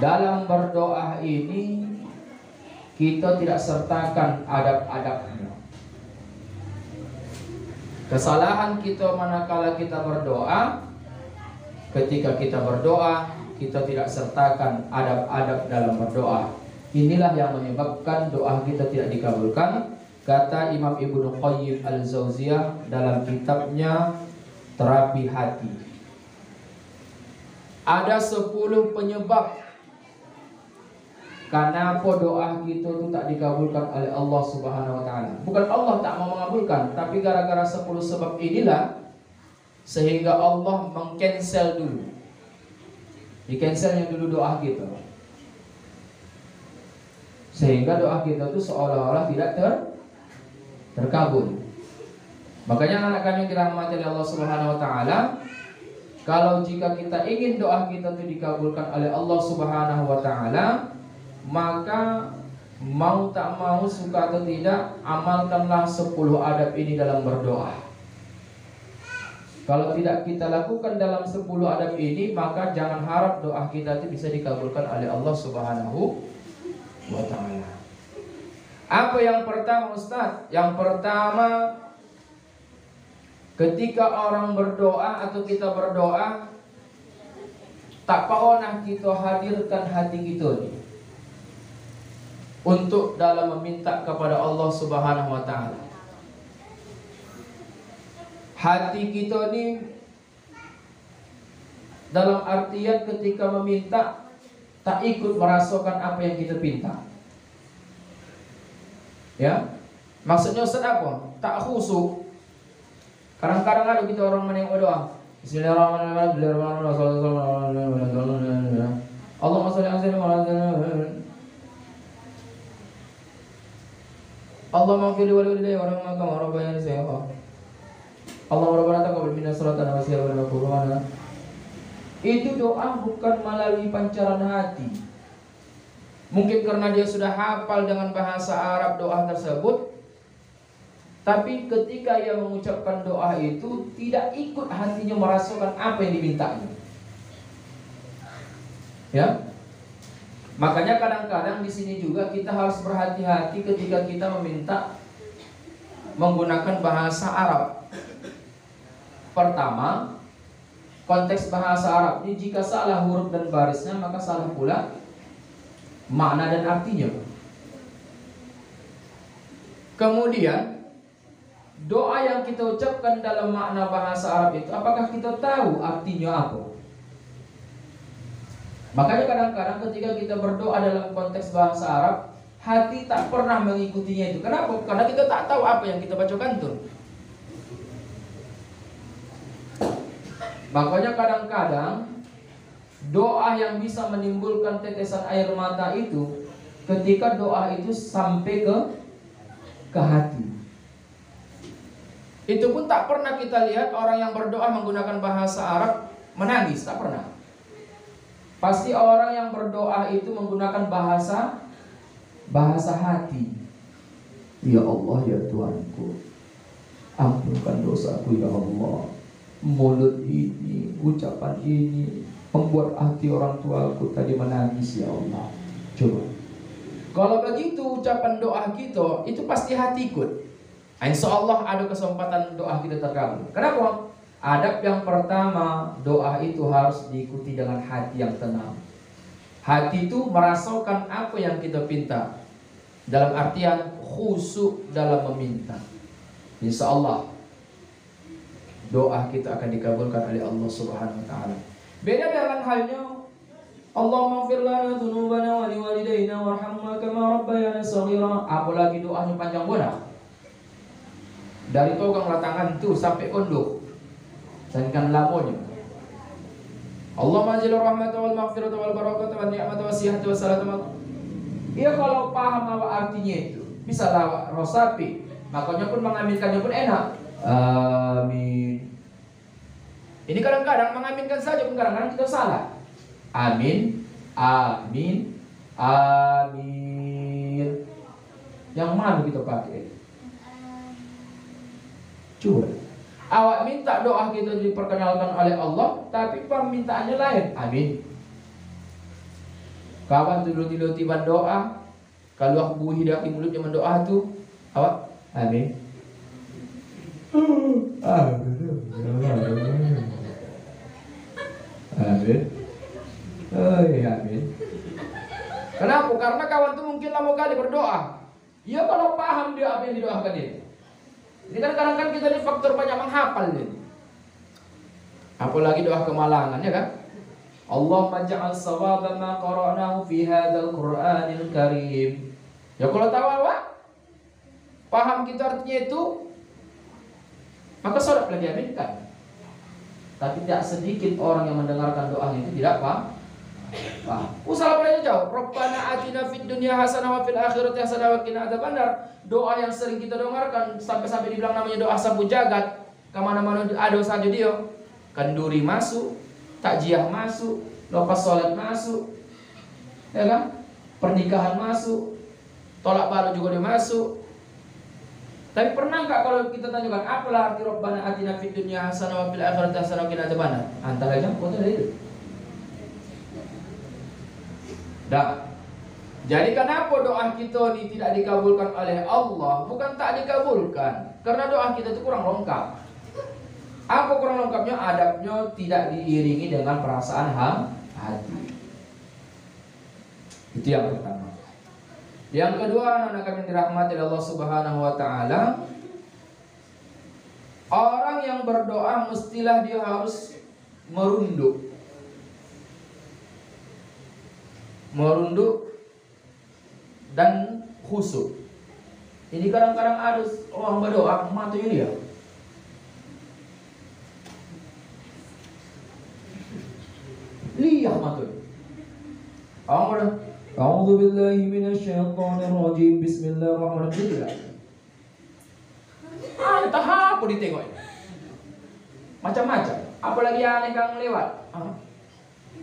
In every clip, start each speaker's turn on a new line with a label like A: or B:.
A: dalam berdoa ini kita tidak sertakan adab-adabnya. Kesalahan kita manakala kita berdoa, ketika kita berdoa kita tidak sertakan adab-adab dalam berdoa. Inilah yang menyebabkan doa kita tidak dikabulkan. Kata Imam Ibnu Qayyim Al-Jauziyah dalam kitabnya Terapi Hati, ada 10 penyebab kenapa doa kita itu tak dikabulkan oleh Allah Subhanahu wa taala. Bukan Allah tak mau mengabulkan, tapi gara-gara 10 sebab inilah sehingga Allah meng-cancel dulu. Di-cancelnya dulu doa kita. Sehingga doa kita itu seolah-olah tidak terkabul. Makanya anak kami yang dirahmati oleh Allah Subhanahu wa taala, kalau jika kita ingin doa kita itu dikabulkan oleh Allah Subhanahu wa taala, maka mau tak mau, suka atau tidak, amalkanlah 10 adab ini dalam berdoa. Kalau tidak kita lakukan dalam 10 adab ini, maka jangan harap doa kita itu bisa dikabulkan oleh Allah Subhanahu wa ta'ala. Apa yang pertama, Ustaz? Yang pertama, ketika orang berdoa atau kita berdoa, tak pernah kita hadirkan hati kita nih untuk dalam meminta kepada Allah Subhanahu wa ta'ala. Hati kita ini dalam artian ketika meminta tak ikut merasakan apa yang kita pinta. Ya, maksudnya Ustaz apa? Tak khusyuk. Kadang-kadang ada kita orang menengok doa, Bismillahirrahmanirrahim, Allahumma sholli ala sayyidina Allahumma ighfir li walidayya warhamhuma kama rabbayani shaykha. Allahumma rabbana taqabbal minna salatana wa siyamana wa qur'ana. Itu doa bukan melalui pancaran hati. Mungkin karena dia sudah hafal dengan bahasa Arab doa tersebut, tapi ketika ia mengucapkan doa itu tidak ikut hatinya merasakan apa yang dimintanya. Ya. Makanya kadang-kadang di sini juga kita harus berhati-hati ketika kita meminta menggunakan bahasa Arab. Pertama, konteks bahasa Arab ini jika salah huruf dan barisnya, maka salah pula makna dan artinya. Kemudian, doa yang kita ucapkan dalam makna bahasa Arab itu, apakah kita tahu artinya apa? Makanya kadang-kadang ketika kita berdoa dalam konteks bahasa Arab, hati tak pernah mengikutinya itu. Kenapa? Karena kita tak tahu apa yang kita bacakan tuh. Makanya kadang-kadang doa yang bisa menimbulkan tetesan air mata itu ketika doa itu sampai ke hati. Itu pun tak pernah kita lihat orang yang berdoa menggunakan bahasa Arab menangis, tak pernah. Pasti orang yang berdoa itu menggunakan bahasa hati. Ya Allah, ya Tuhanku, ampunkan dosaku ya Allah. Mulut ini, ucapan ini membuat hati orang tuaku tadi menangis ya Allah. Coba, kalau begitu ucapan doa kita itu pasti hati ikut. Insya Allah ada kesempatan doa kita terkabul. Kenapa? Adab yang pertama, doa itu harus diikuti dengan hati yang tenang. Hati itu merasakan apa yang kita pinta, dalam artian khusyuk dalam meminta. Insya Allah doa kita akan dikabulkan oleh Allah Subhanahu wa ta'ala. Beda dengan halnya Allahumma ighfir lana dzunubana wa liwalidayna warhamna kama rabbayana shaghira. Apalagi doanya panjang banget. Dari togang latangan tuh sampai konduk. Sankan lamonya. Allahumma anzil rahmata wal maghfirata wal barakata wal ni'mata wasihata wassalata. Ia kalau paham apa artinya itu, bisa lah rosapi. Makanya pun mengaminkannya pun enak. Amin. Ini kadang-kadang mengaminkan saja pun kadang-kadang kita salah. Amin, amin, amin. Yang mana kita pakai? Coba. Awak minta doa kita diperkenalkan oleh Allah, tapi permintaannya lain. Amin. Kawan tu dulu tiba doa, kalau aku buhi dari mulutnya mendoa tu, awak amin. Amin. Oh iya, amin. Kenapa? Karena kawan tu mungkin lama kali berdoa. Ya kalau paham dia apa yang didoakan dia. Ini kan kadang-kadang kita ini faktor banyak menghafal nih. Apalagi doa kemalangan ya kan? Allahumma ja'al sawaba ma qara'nahu fi hadzal Qur'anil Karim. Ya kalau tahu apa? Paham kita artinya itu, maka sholat boleh diaminkan. Tapi tidak sedikit orang yang mendengarkan doanya itu tidak paham. Usaha boleh jauh. Rabbana atina fid dunya hasanah wa fil akhirati hasanah wa qina adzabannar. Doa yang sering kita dengarkan sampai-sampai dibilang namanya doa sapu jagat. Kemana-mana ada saja dia. Kenduri masuk, takjiah masuk, lepas sholat masuk, ya kan? Pernikahan masuk, tolak bala juga dia masuk. Tapi pernah nggak kalau kita tanyakan apalah arti Rabbana atina fid dunya hasanah wa fil akhirati hasanah wa qina adzabannar? Antara aja foto dari itu. Dah. Jadi kenapa doa kita ini tidak dikabulkan oleh Allah? Bukan tak dikabulkan, karena doa kita itu kurang lengkap. Apa kurang lengkapnya? Adabnya tidak diiringi dengan perasaan hati. Itu yang pertama. Yang kedua, anak-anak kami dirahmati Allah Subhanahu wa taala, orang yang berdoa mestilah dia harus merunduk. Merunduk dan khusyuk. Ini kadang-kadang ada orang berdoa matanya dia. Lihat matanya. Orang berdoa, A'udzu billahi minasyaitonir rajim. Bismillahirrahmanirrahim. Entah apa ditengok. Macam-macam. Apalagi aneh kang lewat.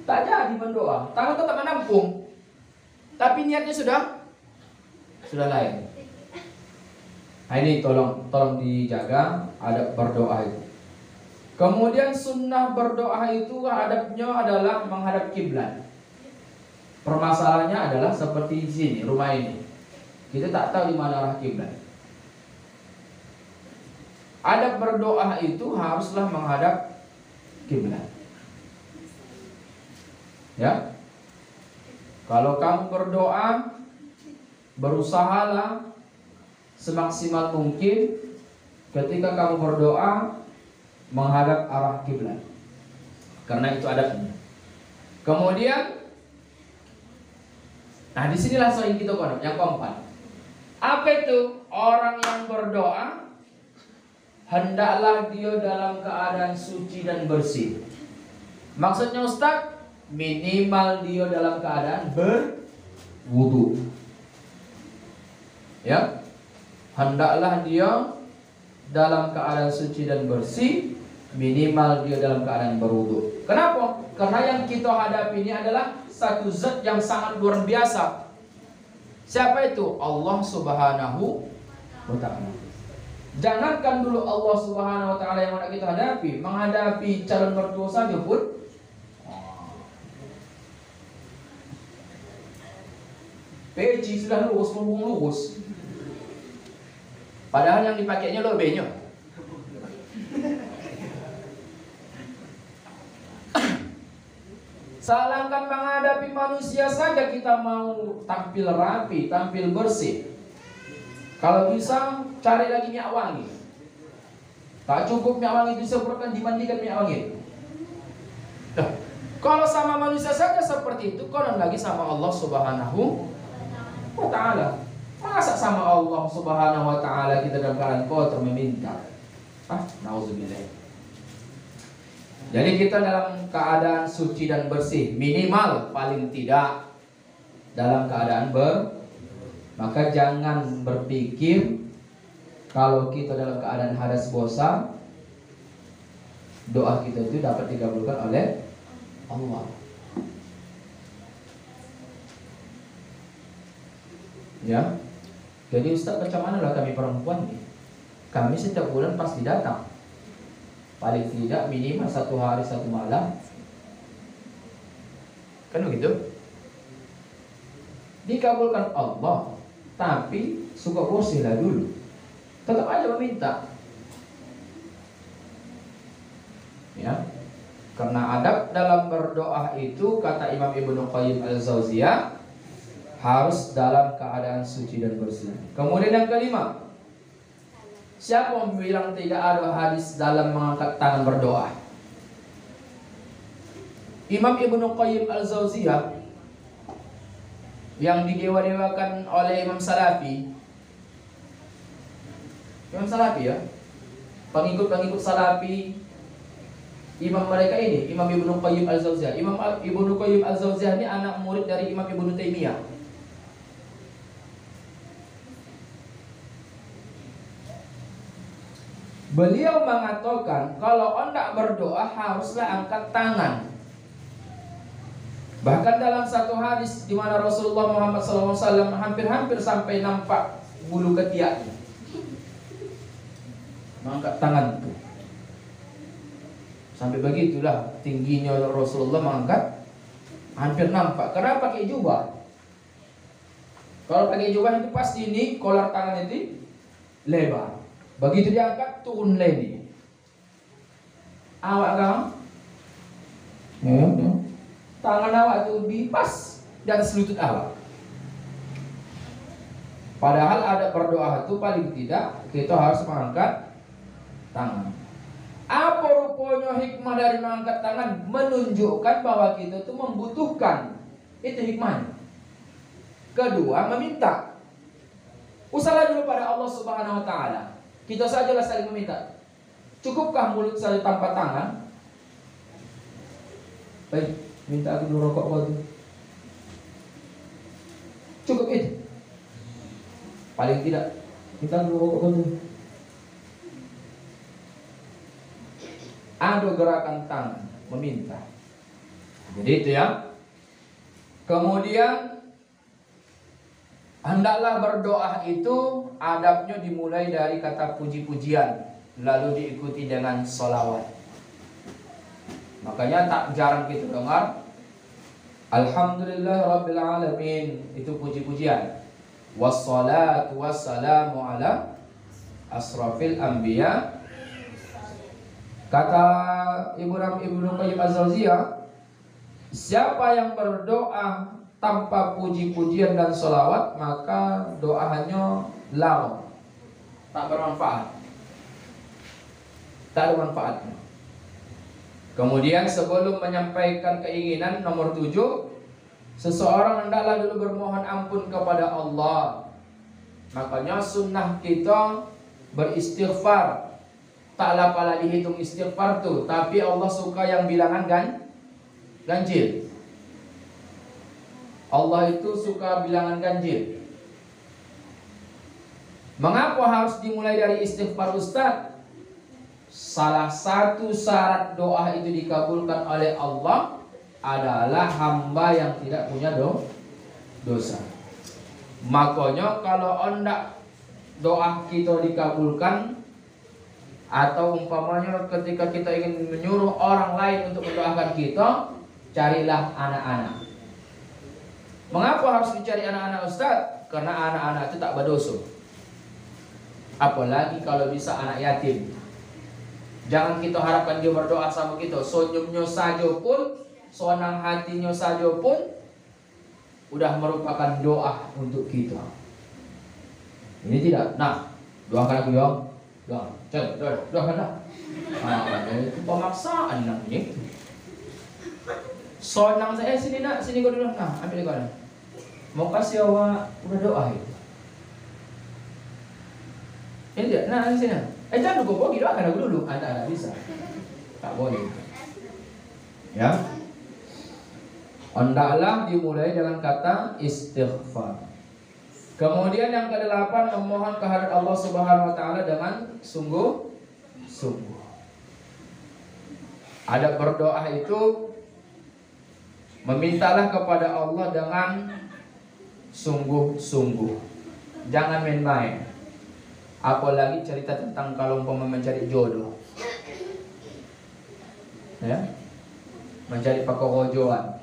A: Tak jadi berdoa, tangan tetap menampung, tapi niatnya sudah lain. Nah ini tolong dijaga adab berdoa itu. Kemudian sunnah berdoa itu adabnya adalah menghadap kiblat. Permasalahannya adalah seperti di sini, rumah ini. Kita tak tahu di mana arah kiblat. Adab berdoa itu haruslah menghadap kiblat. Ya, kalau kamu berdoa, berusahalah semaksimal mungkin ketika kamu berdoa menghadap arah kiblat, karena itu adabnya. Kemudian, nah disinilah sering kita kodok. Yang keempat, apa itu? Orang yang berdoa hendaklah dia dalam keadaan suci dan bersih. Maksudnya Ustaz, minimal dia dalam keadaan berwudu. Ya, hendaklah dia dalam keadaan suci dan bersih, minimal dia dalam keadaan berwudu. Kenapa? Karena yang kita hadapi ini adalah satu zat yang sangat luar biasa. Siapa itu? Allah Subhanahu wa ta'ala. Jangankan dulu Allah Subhanahu wa ta'ala yang mana kita hadapi, menghadapi calon mertua saja pun peci sudah lurus, punggung lurus. Padahal yang dipakainya lebihnya. Salahkan menghadapi manusia saja kita mau tampil rapi, tampil bersih. Kalau bisa cari lagi minyak wangi. Tak cukup minyak wangi disemprotkan, dimandikan minyak wangi. Kalau sama manusia saja seperti itu, konon lagi sama Allah Subhanahu wa ta'ala. Masa sama Allah Subhanahu wa ta'ala kita dalam keadaan kotor meminta? Nauzubillah. Jadi kita dalam keadaan suci dan bersih, minimal paling tidak dalam keadaan maka jangan berpikir kalau kita dalam keadaan hadas bosan, doa kita itu dapat dikabulkan oleh Allah. Ya, jadi Ustaz, macam mana lah kami perempuan nih? Kami setiap bulan pasti datang, paling tidak minimal 1 hari 1 malam, kan begitu? dikabulkan Allah, tapi suka bersihlah dulu, tetap aja meminta. Ya, karena adab dalam berdoa itu kata Imam Ibnu Qayyim Al-Jauziyah harus dalam keadaan suci dan bersih. Kemudian yang kelima, siapa yang bilang tidak ada hadis dalam mengangkat tangan berdoa? Imam Ibnu Qayyim Al-Jauziyah yang didewa-dewakan oleh Imam Salafi ya, pengikut-pengikut Salafi, imam mereka ini Imam Ibnu Qayyim Al-Jauziyah. Imam Ibnu Qayyim Al-Jauziyah ini anak murid dari Imam Ibnu Taimiyah. Beliau mengatakan kalau hendak berdoa haruslah angkat tangan. Bahkan dalam satu hadis di mana Rasulullah Muhammad SAW hampir-hampir sampai nampak bulu ketiaknya, mengangkat tangan itu. Sampai begitulah tingginya Rasulullah mengangkat, hampir nampak. Karena pakai jubah. Kalau pakai jubah itu pasti ini kolar tangan itu lebar. Begitu diangkat turun lagi. Awak kamu? Ya. Tangan awak itu pas di atas lutut awak. Padahal ada berdoa itu paling tidak kita harus mengangkat tangan. Apa rupanya hikmah dari mengangkat tangan? Menunjukkan bahwa kita itu membutuhkan. Itu hikmahnya. Kedua, meminta. Usahalah dulu pada Allah Subhanahu wa Ta'ala. Kita sajalah saling meminta. Cukupkah mulut saya tanpa tangan? Baik, minta aku dulu rokok kau. Cukup itu. Paling tidak, minta dulu rokok kau. Ada gerakan tangan meminta. Jadi itu ya. Kemudian hendaklah berdoa itu adabnya dimulai dari kata puji-pujian, lalu diikuti dengan sholawat. Makanya tak jarang kita dengar Alhamdulillah Rabbil Alamin, itu puji-pujian. Wassalatu wassalamu ala asrafil anbiya. Kata Ibnu Qayyim Az-Jauziyah, siapa yang berdoa tanpa puji-pujian dan sholawat, maka doanya lagu, tak bermanfaat, tak ada manfaatnya. Kemudian sebelum menyampaikan keinginan, nomor 7, seseorang hendaklah dulu bermohon ampun kepada Allah. Makanya sunnah kita beristighfar. Taklah pala dihitung istighfar tuh, tapi Allah suka yang bilangan ganjil. Allah itu suka bilangan ganjil. Mengapa harus dimulai dari istighfar, Ustaz? Salah satu syarat doa itu dikabulkan oleh Allah adalah hamba yang tidak punya dosa. Makanya kalau hendak doa kita dikabulkan, atau umpamanya ketika kita ingin menyuruh orang lain untuk mendoakan kita, carilah anak-anak. Mengapa harus dicari anak-anak, Ustaz? Karena anak-anak itu tak berdosa. Apalagi kalau bisa anak yatim. Jangan kita harapkan dia berdoa sama kita. Senyumnya saja pun, senang hatinya saja pun udah merupakan doa untuk kita. Ini tidak. Nah, doakan aku ya. Doakan dah. Itu pemaksaan namanya. Senang saya sini nak, sini kau dulu. Nah, ambil kau. Mau kasih awak udah doa itu. Ini dia. Nah, sini. Jangan lupa pergi doakan aku dulu. Anda bisa. Tak boleh. Ya. Hendaklah dimulai dengan kata istighfar. Kemudian yang ke-8, memohon kehadirat Allah Subhanahu wa Ta'ala dengan sungguh-sungguh. Adab berdoa itu memintalah kepada Allah dengan sungguh-sungguh. Jangan main-main. Apalagi cerita tentang kalau umpama mencari jodoh, ya, mencari pakorojoan,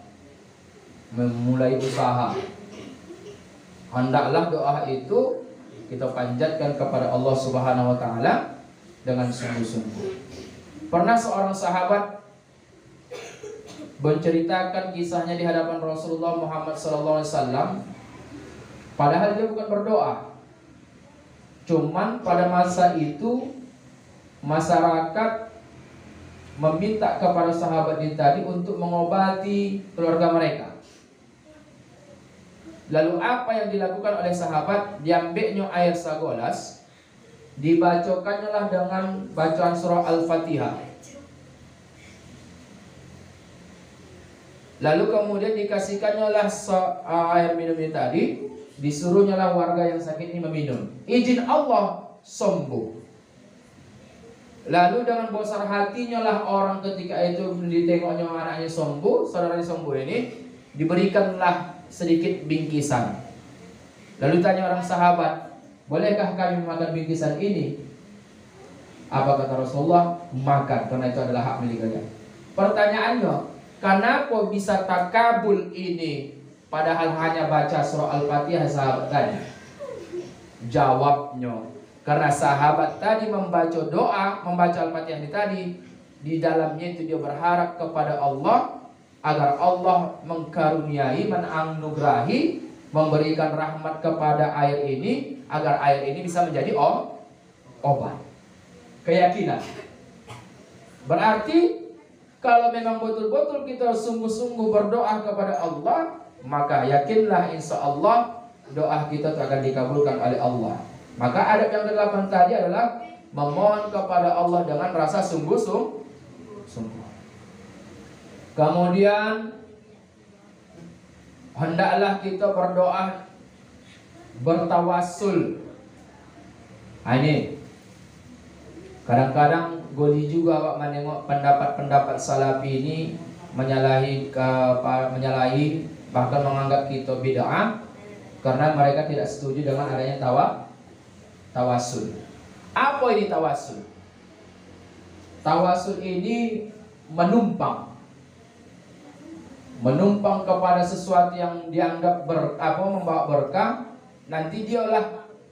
A: memulai usaha. hendaklah doa itu kita panjatkan kepada Allah Subhanahu wa taala dengan sungguh-sungguh. Pernah seorang sahabat menceritakan kisahnya di hadapan Rasulullah Muhammad SAW. Padahal dia bukan berdoa. Cuman pada masa itu masyarakat meminta kepada sahabat ini tadi untuk mengobati keluarga mereka. Lalu apa yang dilakukan oleh sahabat? Diambilnya air sagolas, dibacakannya lah dengan bacaan surah Al-Fatihah. Lalu kemudian dikasihkannya lah air minum ini tadi, disuruhnya lah warga yang sakit ini meminum. Izin Allah sembuh. Lalu dengan besar hatinya lah orang ketika itu ditengoknya anaknya sembuh, saudaranya sembuh ini, diberikanlah sedikit bingkisan. Lalu tanya orang sahabat, bolehkah kami memakan bingkisan ini? Apa kata Rasulullah? Makan, karena itu adalah hak milik kalian. Pertanyaannya, kenapa bisa takabul ini padahal hanya baca surah Al-Fatihah sahabat tadi? Jawabnya, karena sahabat tadi membaca doa, membaca Al-Fatihah ini tadi, di dalamnya itu dia berharap kepada Allah agar Allah mengkaruniai, menganugerahi, memberikan rahmat kepada air ini, agar air ini bisa menjadi obat. Keyakinan. Berarti kalau memang betul-betul kita sungguh-sungguh berdoa kepada Allah, maka yakinlah insya Allah doa kita akan dikabulkan oleh Allah. Maka adab yang ke-8 tadi adalah memohon kepada Allah dengan rasa sungguh-sungguh. Kemudian hendaklah kita berdoa bertawassul. Ini kadang-kadang goli juga Pak menengok pendapat-pendapat salafi ini menyalahi bahkan menganggap kita bid'ah karena mereka tidak setuju dengan adanya tawassul. Apa ini tawassul? Tawassul ini menumpang kepada sesuatu yang dianggap membawa berkah. Nanti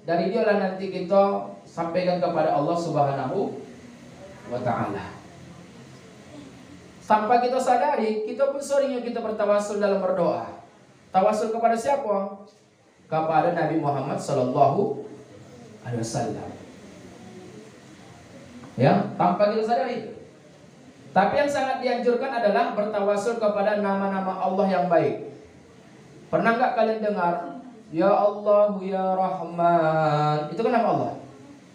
A: dari dialah nanti kita sampaikan kepada Allah Subhanahu wa ta'ala. Sampai kita sadari, kita pun seringnya kita bertawassul dalam berdoa. Tawassul kepada siapa? Kepada Nabi Muhammad sallallahu alaihi wasallam. Ya, tanpa kita sadari itu. Tapi yang sangat dianjurkan adalah bertawassul kepada nama-nama Allah yang baik. Pernah nggak kalian dengar? Ya Allah, Ya Rahman. Itu kan nama Allah.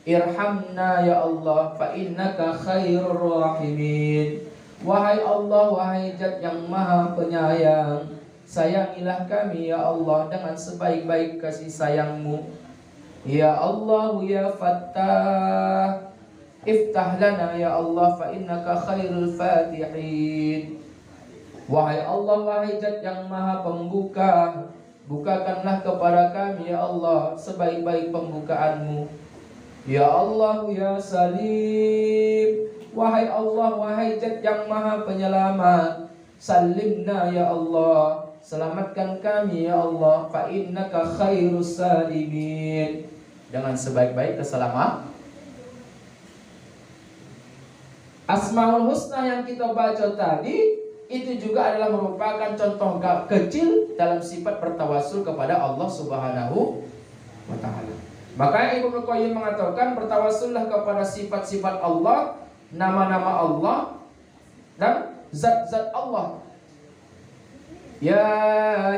A: Irhamna ya Allah, fa innaka khairur rahimin. Wahai Allah, wahai Zat yang Maha Penyayang, sayangilah kami ya Allah dengan sebaik-baik kasih sayang-Mu. Ya Allah, Ya Fattah, iftah lana ya Allah, fa innaka khairul fatihin. Wahai Allah, wahai Zat yang Maha Pembuka, bukakanlah kepada kami ya Allah sebaik-baik pembukaan-Mu. Ya Allah, Ya Salim, wahai Allah, wahai Zat yang Maha Penyelamat, salimna ya Allah, selamatkan kami ya Allah, fa innaka khairus salimin, dengan sebaik-baik keselamatan. Asmaul Husna yang kita baca tadi itu juga adalah merupakan contoh kecil dalam sifat bertawassul kepada Allah Subhanahu wa ta'ala. Makanya Ibnu Qayyim mengatakan bertawassullah kepada sifat-sifat Allah, nama-nama Allah dan zat-zat Allah. Ya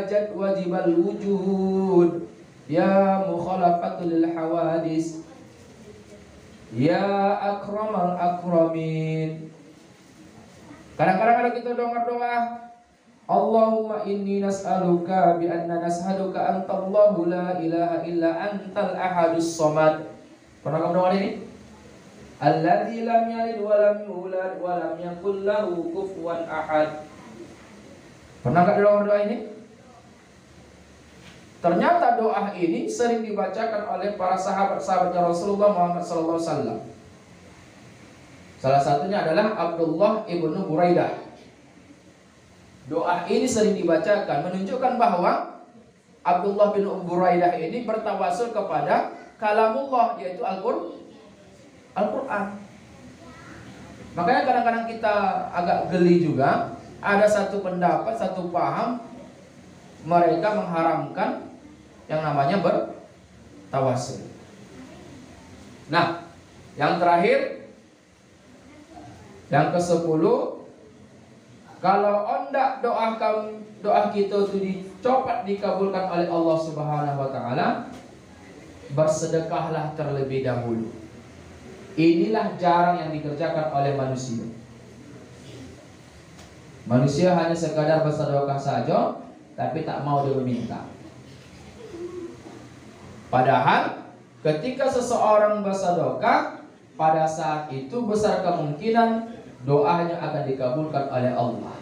A: Jad wajibal wujud, ya mukhalafatul hawadis, ya akramal akramin. Kadang-kadang ada kita doa, Allahumma inni nas'aluka bi anna nas'aluka anta Allahu la ilaha illa antal ahadus samad. Pernah kamu dengar ini? Alladzi lam yalid wa lam yulad wa lam yakul lahu kufuwan ahad. Pernah enggak dengar doa ini? Ternyata doa ini sering dibacakan oleh para sahabat-sahabatnya Rasulullah Muhammad SAW. Salah satunya adalah Abdullah ibnu Buraidah. Doa ini sering dibacakan menunjukkan bahwa Abdullah bin Buraidah ini bertawasul kepada kalamullah, yaitu Al-Quran. Makanya kadang-kadang kita agak geli juga. Ada satu pendapat, satu paham, mereka mengharamkan yang namanya bertawasul. Nah, yang terakhir, yang ke-10, kalau ondak doa kita itu dicopat dikabulkan oleh Allah Subhanahu wa taala, bersedekahlah terlebih dahulu. Inilah jarang yang dikerjakan oleh manusia. Manusia hanya sekadar bersedekah saja, tapi tak mau dia meminta. Padahal ketika seseorang bersedekah, pada saat itu besar kemungkinan doanya akan dikabulkan oleh Allah.